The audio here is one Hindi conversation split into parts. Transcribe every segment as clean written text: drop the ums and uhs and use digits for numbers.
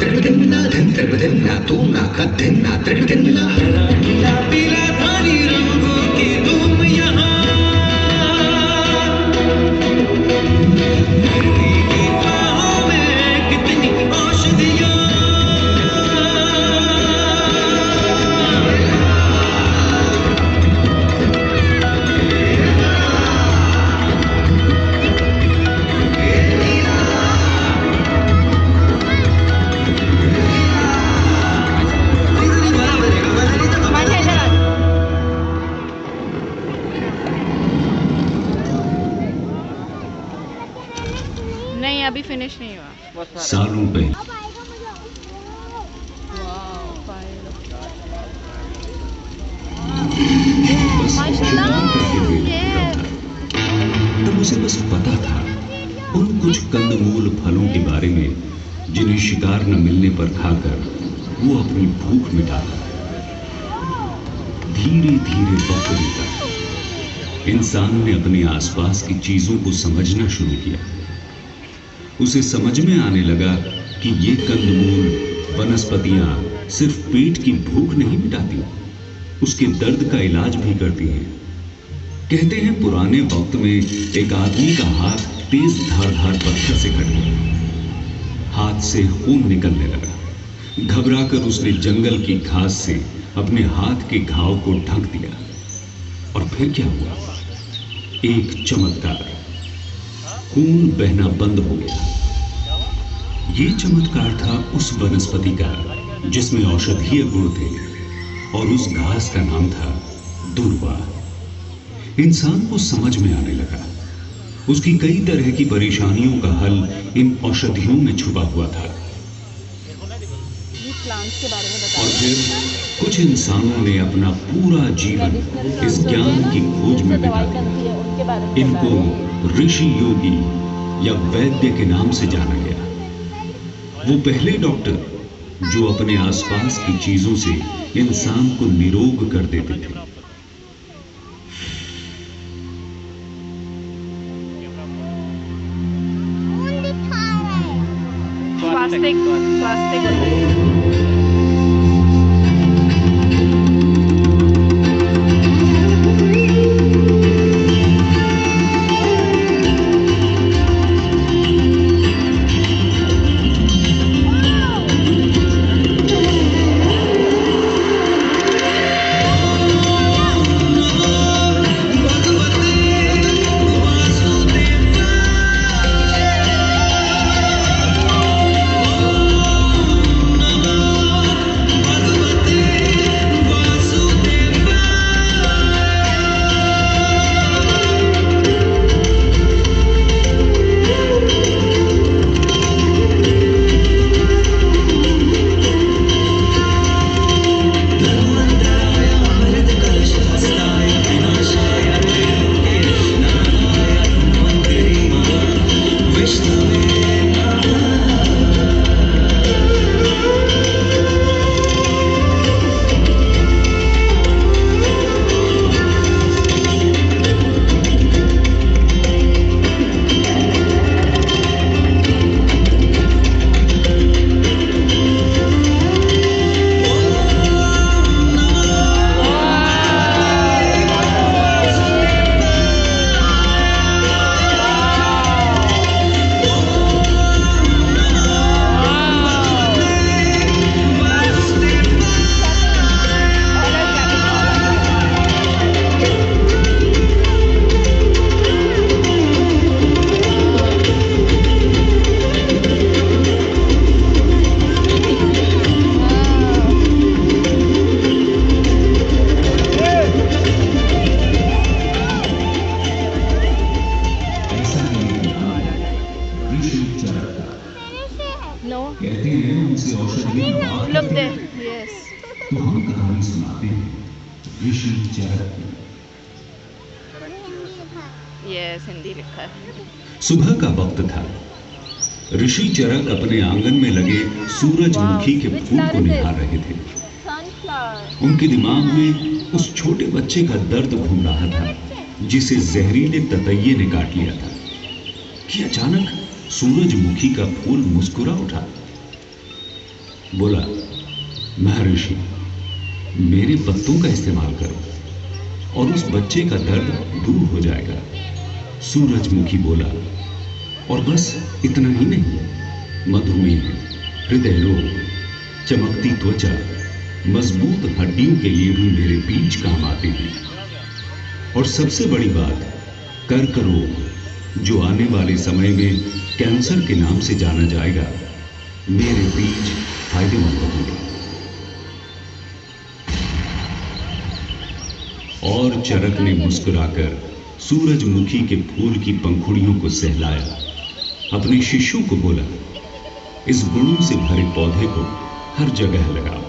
त्रिगुदिन्ना धन त्रिगुदिन्ना तू ना का दिन ना त्रिगुदिन्ना पीला पीला धानी रंगों की धूम यहाँ धरती की बाहों में कितनी औषधियाँ अभी फिनिश नहीं हुआ। सालों पहले तब मुझे बस पता था उन कुछ कंदमूल फलों के बारे में जिन्हें शिकार न मिलने पर खाकर वो अपनी भूख मिटाता। धीरे धीरे वक्त बीता, इंसान ने अपने आसपास की चीजों को समझना शुरू किया। उसे समझ में आने लगा कि ये कंदमूल वनस्पतियां सिर्फ पेट की भूख नहीं मिटाती, उसके दर्द का इलाज भी करती हैं। कहते हैं पुराने वक्त में एक आदमी का हाथ तेज धारदार पत्थर से कट गया। हाथ से खून निकलने लगा। घबराकर उसने जंगल की घास से अपने हाथ के घाव को ढक दिया। और फिर क्या हुआ? एक चमत्कार, खून बहना बंद हो गया। ये चमत्कार था उस वनस्पति का जिसमें औषधीय गुण थे और उस घास का नाम था दूर्वा। इंसान को समझ में आने लगा उसकी कई तरह की परेशानियों का हल इन औषधियों में छुपा हुआ था। और फिर कुछ इंसानों ने अपना पूरा जीवन इस ज्ञान की खोज में बिता दिया। इनको ऋषि योगी या वैद्य के नाम से जाना गया। वो पहले डॉक्टर जो अपने आसपास की चीजों से इंसान को निरोग कर देते थे। स्वास्थ्य हिंदी लिखा है। सुबह का वक्त था। ऋषि चरक अपने आंगन में लगे सूरजमुखी के फूल को निहार रहे थे। उनके दिमाग में उस छोटे बच्चे का दर्द घूम रहा था जिसे जहरीले ततैये ने काट लिया था कि अचानक सूरजमुखी का फूल मुस्कुरा उठा। बोला, महर्षि, मेरे पत्तों का इस्तेमाल करो और उस बच्चे का दर्द दूर हो जाएगा। सूरजमुखी बोला, और बस इतना ही नहीं, मधुमेह, हृदय रोग, चमकती त्वचा, मजबूत हड्डियों के लिए भी मेरे बीज काम आते हैं। और सबसे बड़ी बात, कर्क रोग, जो आने वाले समय में कैंसर के नाम से जाना जाएगा, मेरे बीज फायदेमंद होंगे। और चरक ने मुस्कुराकर सूरजमुखी के फूल की पंखुड़ियों को सहलाया। अपने शिष्यों को बोला, इस गुणों से भरे पौधे को हर जगह लगाओ।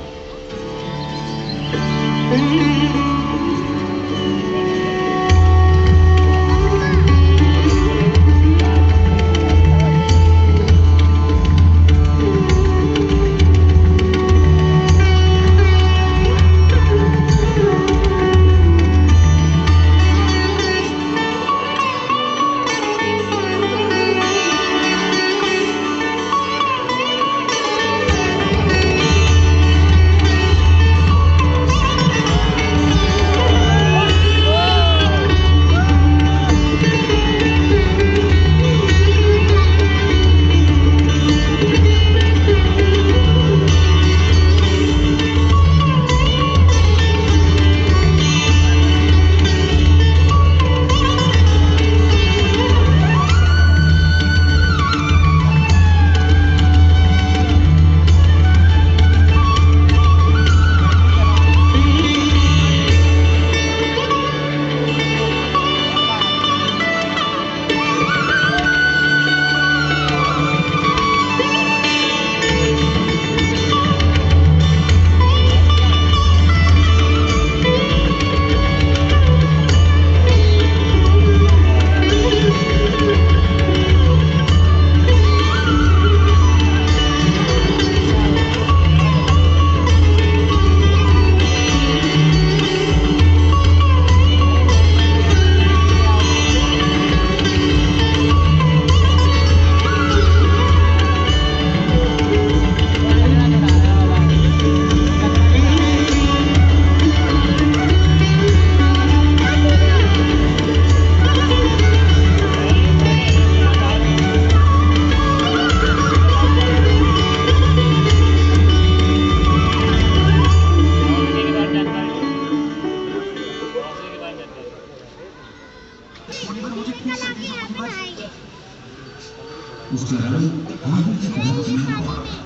उसका रंग आगे की तरफ पीला हुआ था।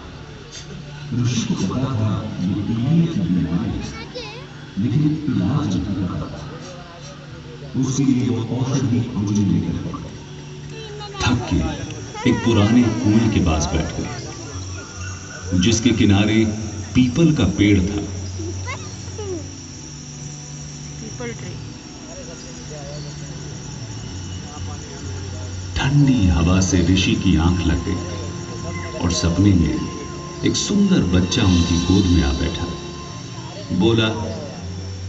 ऋषि को पता था ये पीलिए की बीमारी है, लेकिन इलाज नहीं कर पाता। उसके लिए वो औषधि खोजने लगा। थक के एक पुराने कुएं के पास बैठ गए, जिसके किनारे पीपल का पेड़ था। People tree. ठंडी हवा से ऋषि की आंख लग गई और सपने में एक सुंदर बच्चा उनकी गोद में आ बैठा। बोला,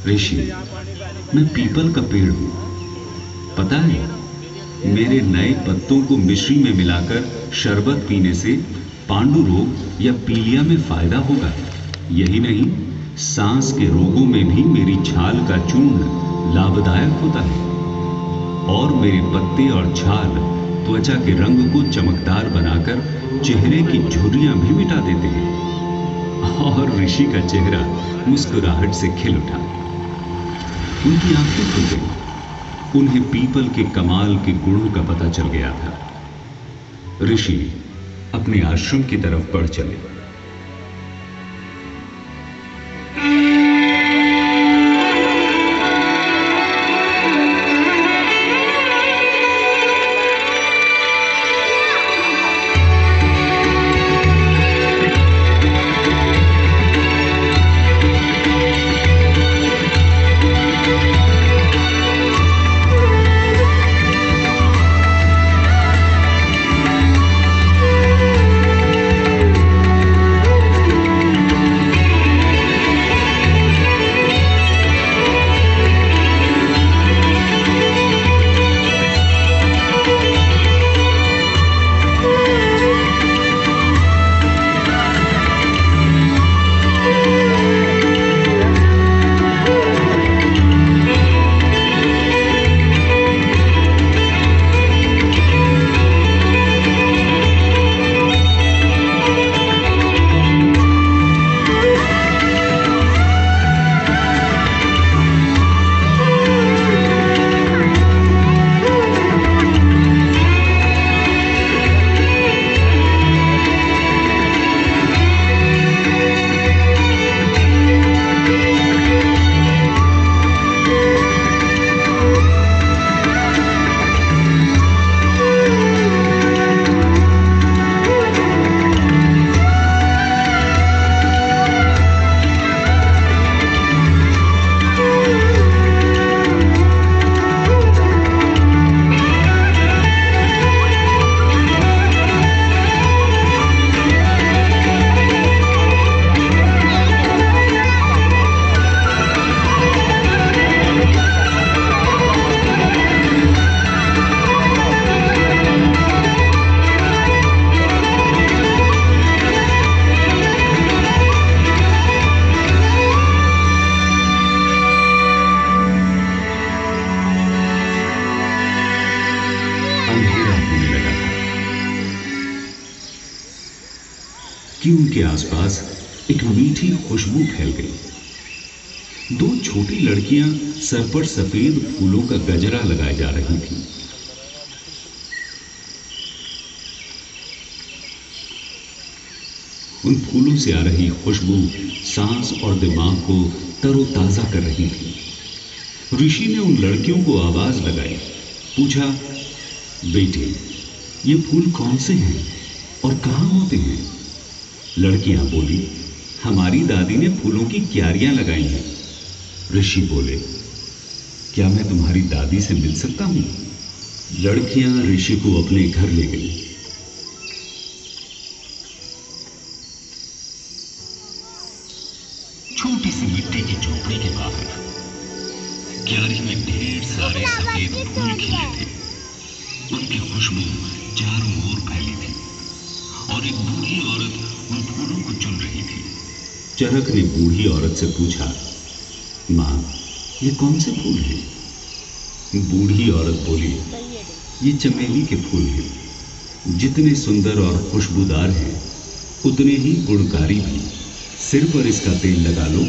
ऋषि, मैं पीपल का पेड़ हूं। पता है, मेरे नए पत्तों को मिश्री में मिलाकर शरबत पीने से पांडु रोग या पीलिया में फायदा होगा। यही नहीं, सांस के रोगों में भी मेरी छाल का चूर्ण लाभदायक होता है। और मेरे पत्ते और छाल त्वचा के रंग को चमकदार बनाकर चेहरे की झुर्रियां भी मिटा देते हैं। और ऋषि का चेहरा मुस्कुराहट से खिल उठा। उनकी आंखें खुल गई। उन्हें पीपल के कमाल के गुणों का पता चल गया था। ऋषि अपने आश्रम की तरफ बढ़ चले। कि उनके आसपास एक मीठी खुशबू फैल गई। दो छोटी लड़कियां सर पर सफेद फूलों का गजरा लगाए जा रही थीं। उन फूलों से आ रही खुशबू सांस और दिमाग को तरोताजा कर रही थी। ऋषि ने उन लड़कियों को आवाज लगाई, पूछा, बेटे, ये फूल कौन से हैं और कहाँ होते हैं? लड़कियां बोली, हमारी दादी ने फूलों की क्यारियां लगाई हैं। ऋषि बोले, क्या मैं तुम्हारी दादी से मिल सकता हूं? लड़कियां ऋषि को अपने घर ले गईं। छोटी सी मिट्टी की झोपड़ी के बाहर क्यारी में ढेर सारे सफेद फूल खिले थे। उनकी खुशबू चारों ओर फैली थी और एक बूढ़ी औरत उन फूलों को चुन रही थी। चरक ने बूढ़ी औरत से पूछा, माँ, ये कौन से फूल हैं? बूढ़ी औरत बोली, ये चमेली के फूल हैं। जितने सुंदर और खुशबूदार हैं उतने ही गुणकारी भी। सिर पर इसका तेल लगा लो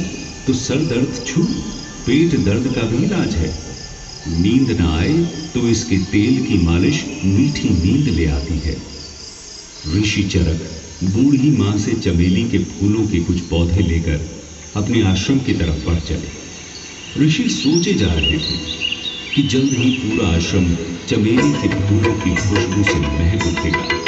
तो सर दर्द छू, पेट दर्द का भी इलाज है। नींद ना आए तो इसके तेल की मालिश मीठी नींद ले आती है। ऋषि चरक बूढ़ी मां से चमेली के फूलों के कुछ पौधे लेकर अपने आश्रम की तरफ बढ़ चले। ऋषि सोचे जा रहे थे कि जल्द ही पूरा आश्रम चमेली के फूलों की खुशबू से महक उठेगा।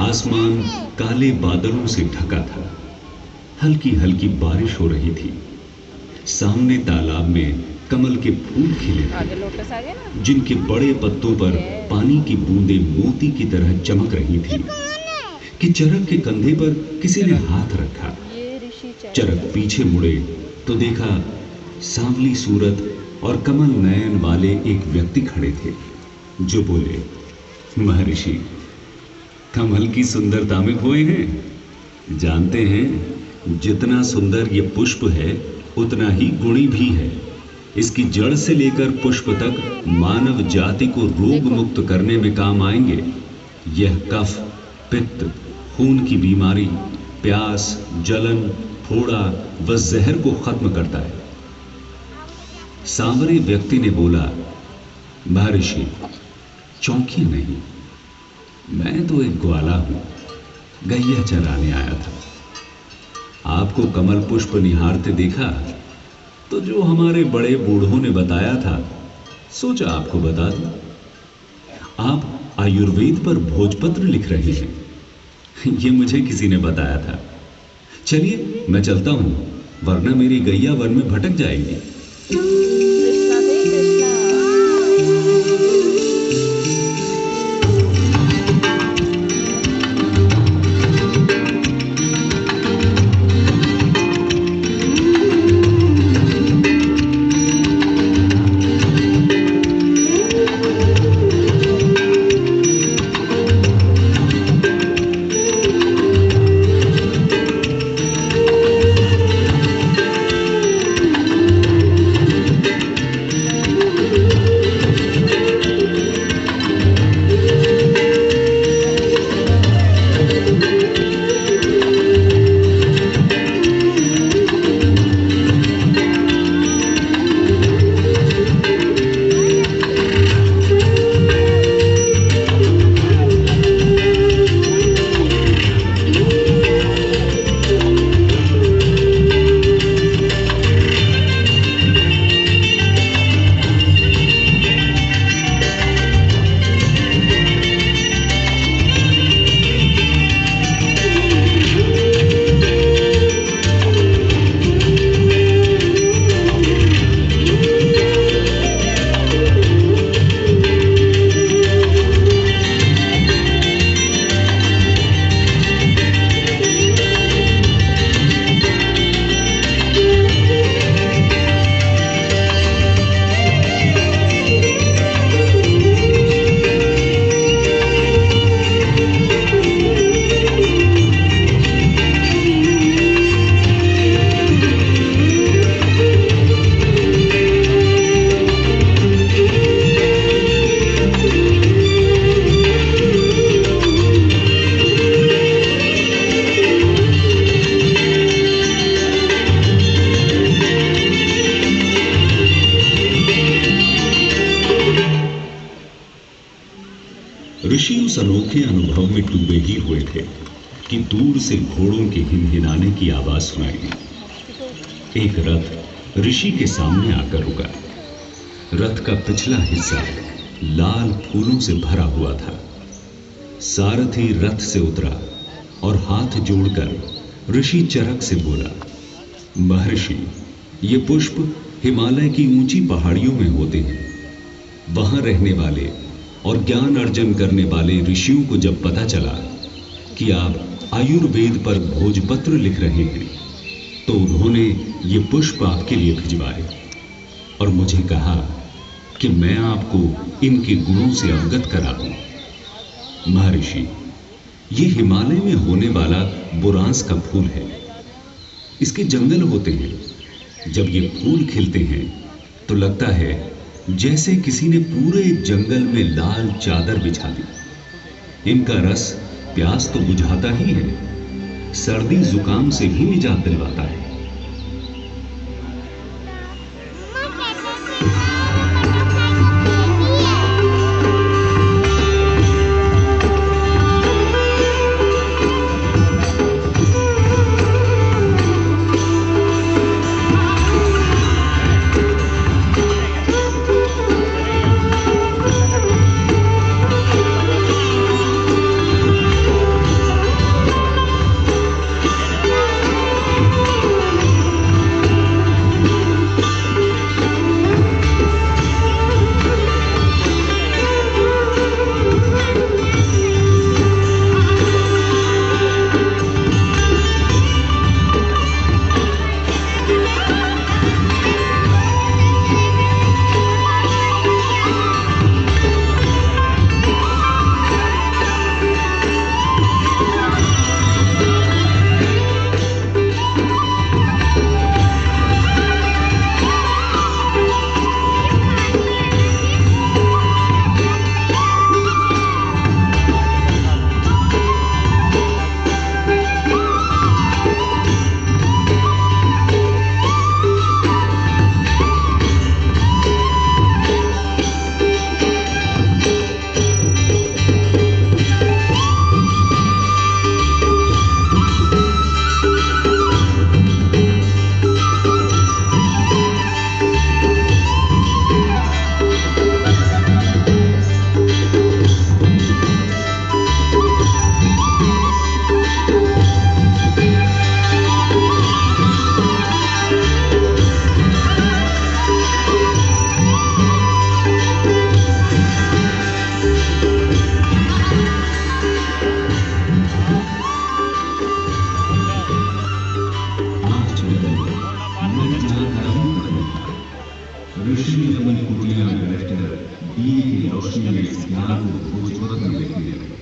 आसमान काले बादलों से ढका था। हल्की हल्की बारिश हो रही थी। सामने तालाब में कमल के फूल खिले थे, जिनके बड़े पत्तों पर पानी की बूंदें मोती की तरह चमक रही थी। कि चरक के कंधे पर किसी ने हाथ रखा। चरक पीछे मुड़े तो देखा सांवली सूरत और कमल नयन वाले एक व्यक्ति खड़े थे, जो बोले, महर्षि, कमल की सुंदरता में खोए हैं। जानते हैं, जितना सुंदर ये पुष्प है उतना ही गुणी भी है। इसकी जड़ से लेकर पुष्प तक मानव जाति को रोग मुक्त करने में काम आएंगे। यह कफ, पित्त, खून की बीमारी, प्यास, जलन, फोड़ा व जहर को खत्म करता है। सांवरे व्यक्ति ने बोला, महर्षि, चौंकिए नहीं, मैं तो एक ग्वाला हूं, गैया चराने आया था। आपको कमल पुष्प निहारते देखा तो जो हमारे बड़े बूढ़ों ने बताया था, सोचा आपको बता दूं। आप आयुर्वेद पर भोजपत्र लिख रहे हैं। ये मुझे किसी ने बताया था। चलिए मैं चलता हूं, वरना मेरी गैया वन में भटक जाएगी। कृष्णा दे कृष्णा। ऋषि उस अनोखे अनुभव में डूबे ही हुए थे कि दूर से घोड़ों के हिनहिनाने की आवाज सुनाई दी। एक रथ ऋषि के सामने आकर रुका। रथ का पिछला हिस्सा लाल फूलों से भरा हुआ था। सारथी रथ से उतरा और हाथ जोड़कर ऋषि चरक से बोला, महर्षि, ये पुष्प हिमालय की ऊंची पहाड़ियों में होते हैं। वहां रहने वाले और ज्ञान अर्जन करने वाले ऋषियों को जब पता चला कि आप आयुर्वेद पर भोजपत्र लिख रहे हैं, तो उन्होंने ये पुष्प आपके लिए भिजवाए और मुझे कहा कि मैं आपको इनके गुणों से अवगत करा दूं। महर्षि, ये हिमालय में होने वाला बुरांस का फूल है। इसके जंगल होते हैं। जब ये फूल खिलते हैं तो लगता है जैसे किसी ने पूरे जंगल में लाल चादर बिछा दी। इनका रस प्यास तो बुझाता ही है, सर्दी जुकाम से भी निजात दिलवाता है। ऋषि अपनी कुटिया में बैठकर दिए की रोशनी में इस ज्ञान को भोजपत्र में लिखने लगे।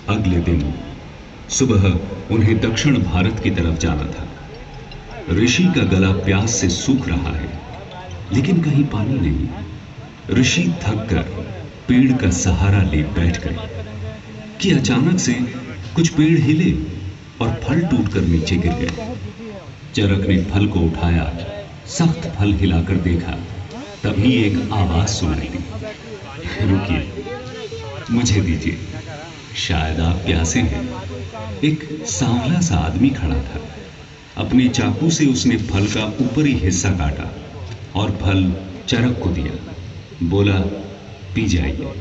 अगले दिन सुबह उन्हें दक्षिण भारत की तरफ जाना था। ऋषि का गला प्यास से सूख रहा है, लेकिन कहीं पानी नहीं। ऋषि थक कर पेड़ का सहारा ले बैठ गए कि अचानक से कुछ पेड़ हिले और फल टूटकर नीचे गिर गए। चरक ने फल को उठाया, सख्त फल हिलाकर देखा, तभी एक आवाज सुनाई दी, रुकिए, मुझे दीजिए, शायद आप प्यासे हैं। एक सांवला सा आदमी खड़ा था। अपने चाकू से उसने फल का ऊपरी हिस्सा काटा और फल चरक को दिया। बोला, पी जाइए।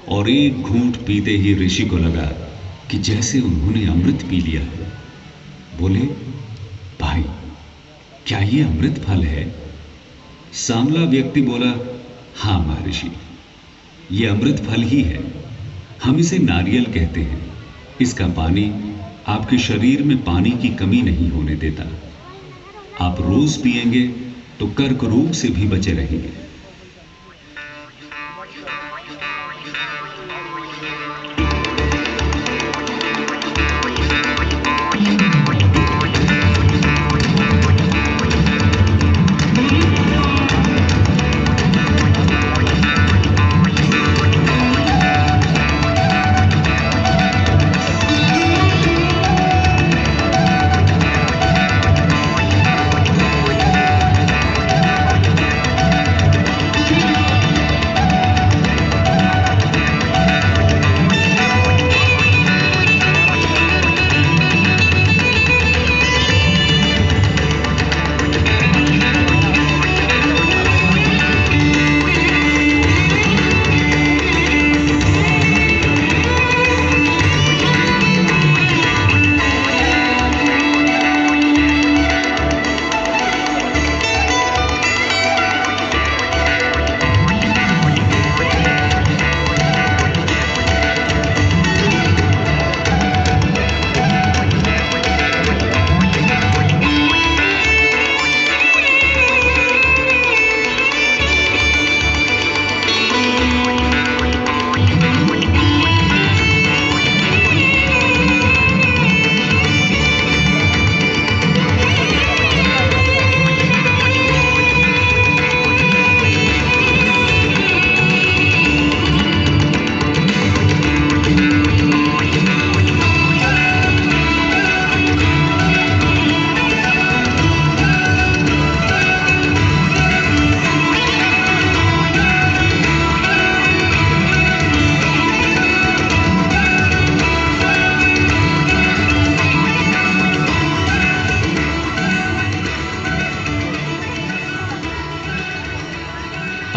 और एक घूंट पीते ही ऋषि को लगा कि जैसे उन्होंने अमृत पी लिया है। बोले, भाई, क्या ये अमृत फल है? सांवला व्यक्ति बोला, हाँ महर्षि, ये अमृत फल ही है। हम इसे नारियल कहते हैं। इसका पानी आपके शरीर में पानी की कमी नहीं होने देता। आप रोज पिएंगे तो कर्क रोग से भी बचे रहेंगे।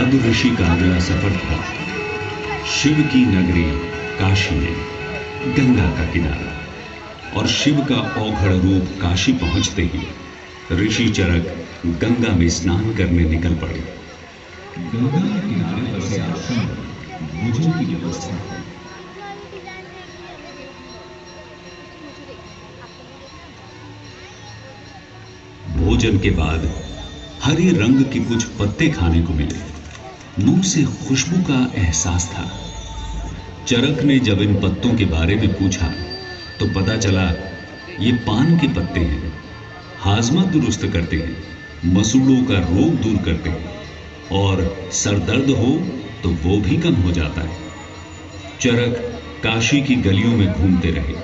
अब ऋषि का अगला सफर था शिव की नगरी काशी में, गंगा का किनारा। और शिव का औघड़ रूप काशी पहुंचते ही ऋषि चरक गंगा में स्नान करने निकल पड़े। गंगा के किनारे बसे आश्रम में भोजन की व्यवस्था है। भोजन के बाद हरे रंग के कुछ पत्ते खाने को मिले। मुंह से खुशबू का एहसास था। चरक ने जब इन पत्तों के बारे में पूछा तो पता चला ये पान के पत्ते हैं। हाजमा दुरुस्त करते हैं, मसूड़ों का रोग दूर करते हैं और सर दर्द हो तो वो भी कम हो जाता है। चरक काशी की गलियों में घूमते रहे।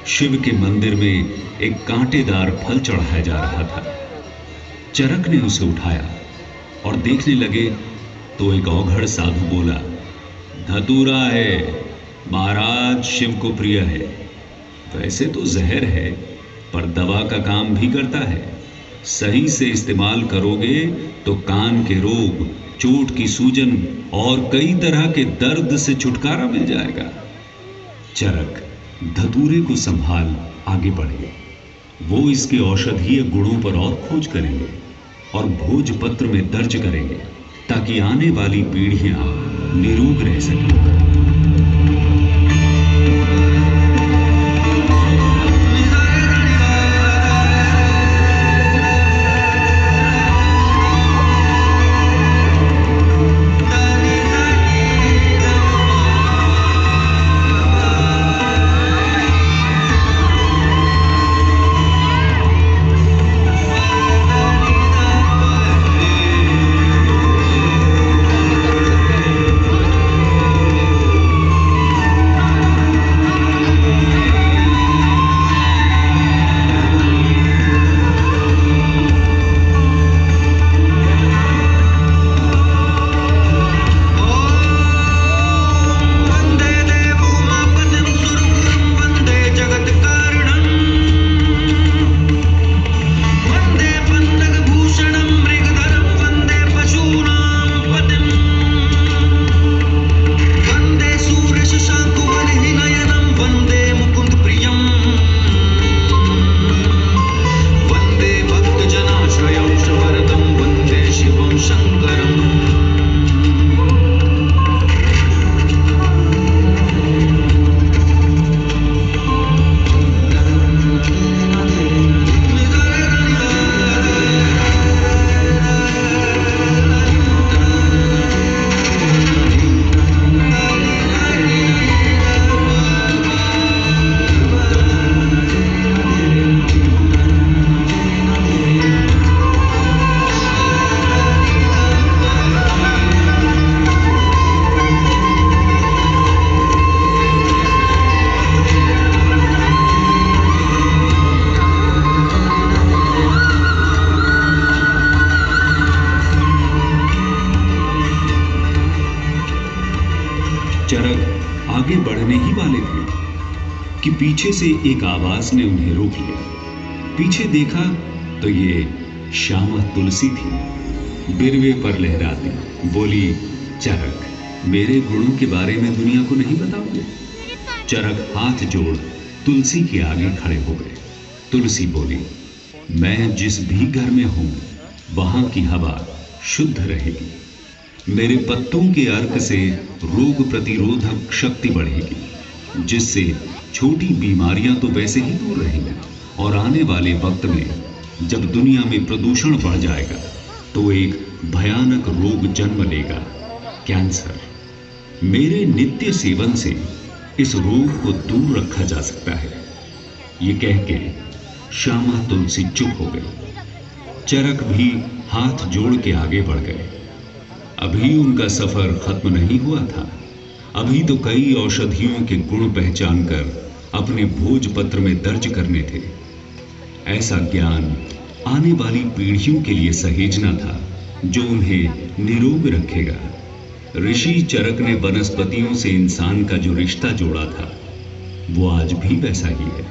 शिव के मंदिर में एक कांटेदार फल चढ़ाया जा रहा था। चरक ने उसे उठाया और देखने लगे तो एक औघड़ साधु बोला, धतूरा है, महाराज शिव को प्रिय है। वैसे तो जहर है पर दवा का काम भी करता है। सही से इस्तेमाल करोगे तो कान के रोग, चोट की सूजन और कई तरह के दर्द से छुटकारा मिल जाएगा। चरक धतूरे को संभाल आगे बढ़े। वो इसके औषधीय गुणों पर और खोज करेंगे और भोजपत्र में दर्ज करेंगे ताकि आने वाली पीढ़ियां निरोग रह सकें। कि पीछे से एक आवाज ने उन्हें रोक लिया। पीछे देखा तो ये श्यामा तुलसी थी, बिरवे पर लहराती। बोली, चरक, मेरे गुणों के बारे में दुनिया को नहीं बताओगे? चरक हाथ जोड़ तुलसी के आगे खड़े हो गए। तुलसी बोली, मैं जिस भी घर में हूं वहां की हवा शुद्ध रहेगी। मेरे पत्तों के अर्क से रोग प्रतिरोधक शक्ति बढ़ेगी, जिससे छोटी बीमारियां तो वैसे ही दूर रहेंगी, और आने वाले वक्त में जब दुनिया में प्रदूषण बढ़ जाएगा तो एक भयानक रोग जन्म लेगा, कैंसर। मेरे नित्य सेवन से इस रोग को दूर रखा जा सकता है। ये कह के श्यामा तुलसी चुप हो गई। चरक भी हाथ जोड़ के आगे बढ़ गए। अभी उनका सफर खत्म नहीं हुआ था। अभी तो कई औषधियों के गुण पहचान कर अपने भोजपत्र में दर्ज करने थे। ऐसा ज्ञान आने वाली पीढ़ियों के लिए सहेजना था जो उन्हें निरोग रखेगा। ऋषि चरक ने वनस्पतियों से इंसान का जो रिश्ता जोड़ा था वो आज भी वैसा ही है।